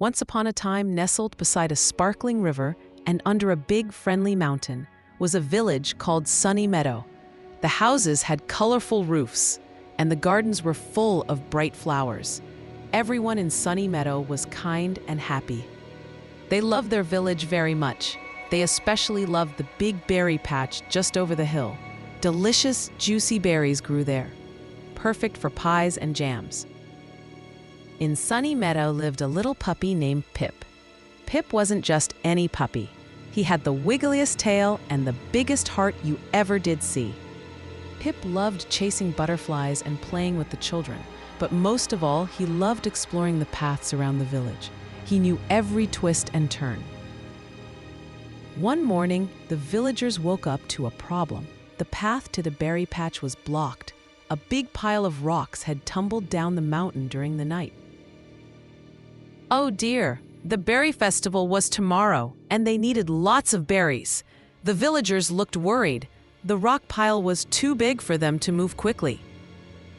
Once upon a time, nestled beside a sparkling river and under a big friendly mountain, was a village called Sunny Meadow. The houses had colorful roofs, and the gardens were full of bright flowers. Everyone in Sunny Meadow was kind and happy. They loved their village very much. They especially loved the big berry patch just over the hill. Delicious, juicy berries grew there, perfect for pies and jams. In Sunny Meadow lived a little puppy named Pip. Pip wasn't just any puppy. He had the wiggliest tail and the biggest heart you ever did see. Pip loved chasing butterflies and playing with the children, but most of all, he loved exploring the paths around the village. He knew every twist and turn. One morning, the villagers woke up to a problem. The path to the berry patch was blocked. A big pile of rocks had tumbled down the mountain during the night. Oh dear, the berry festival was tomorrow, and they needed lots of berries. The villagers looked worried. The rock pile was too big for them to move quickly.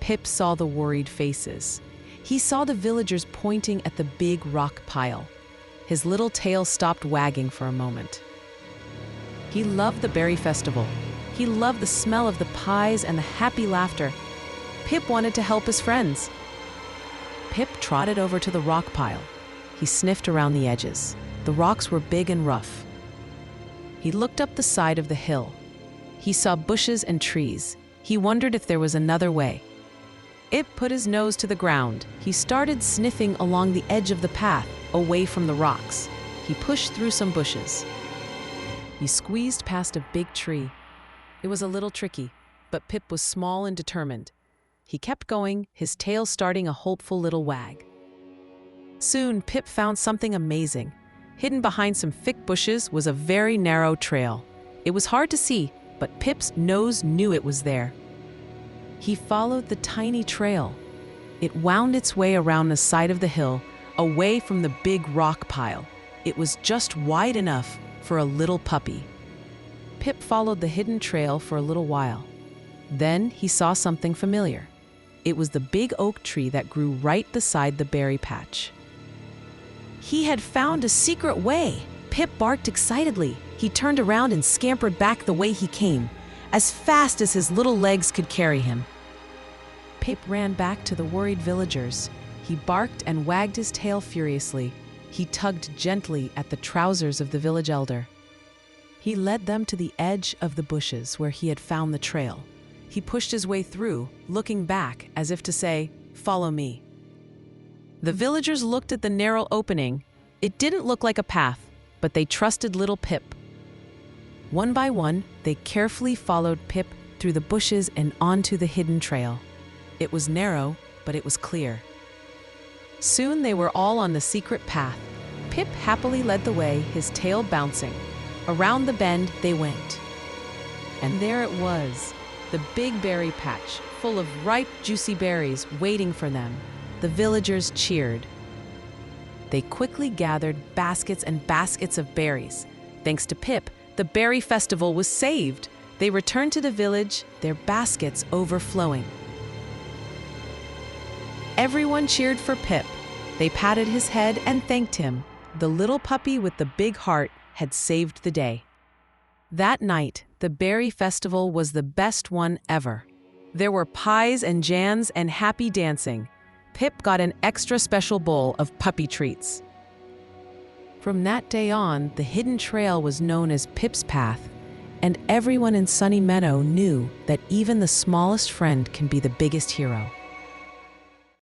Pip saw the worried faces. He saw the villagers pointing at the big rock pile. His little tail stopped wagging for a moment. He loved the berry festival. He loved the smell of the pies and the happy laughter. Pip wanted to help his friends. Pip trotted over to the rock pile. He sniffed around the edges. The rocks were big and rough. He looked up the side of the hill. He saw bushes and trees. He wondered if there was another way. Pip put his nose to the ground. He started sniffing along the edge of the path, away from the rocks. He pushed through some bushes. He squeezed past a big tree. It was a little tricky, but Pip was small and determined. He kept going, his tail starting a hopeful little wag. Soon, Pip found something amazing. Hidden behind some thick bushes was a very narrow trail. It was hard to see, but Pip's nose knew it was there. He followed the tiny trail. It wound its way around the side of the hill, away from the big rock pile. It was just wide enough for a little puppy. Pip followed the hidden trail for a little while. Then he saw something familiar. It was the big oak tree that grew right beside the berry patch. He had found a secret way. Pip barked excitedly. He turned around and scampered back the way he came, as fast as his little legs could carry him. Pip ran back to the worried villagers. He barked and wagged his tail furiously. He tugged gently at the trousers of the village elder. He led them to the edge of the bushes where he had found the trail. He pushed his way through, looking back as if to say, "Follow me." The villagers looked at the narrow opening. It didn't look like a path, but they trusted little Pip. One by one, they carefully followed Pip through the bushes and onto the hidden trail. It was narrow, but it was clear. Soon they were all on the secret path. Pip happily led the way, his tail bouncing. Around the bend they went. And there it was, the big berry patch, full of ripe, juicy berries waiting for them. The villagers cheered. They quickly gathered baskets and baskets of berries. Thanks to Pip, the berry festival was saved. They returned to the village, their baskets overflowing. Everyone cheered for Pip. They patted his head and thanked him. The little puppy with the big heart had saved the day. That night, the berry festival was the best one ever. There were pies and jams and happy dancing. Pip got an extra special bowl of puppy treats. From that day on, the hidden trail was known as Pip's Path, and everyone in Sunny Meadow knew that even the smallest friend can be the biggest hero.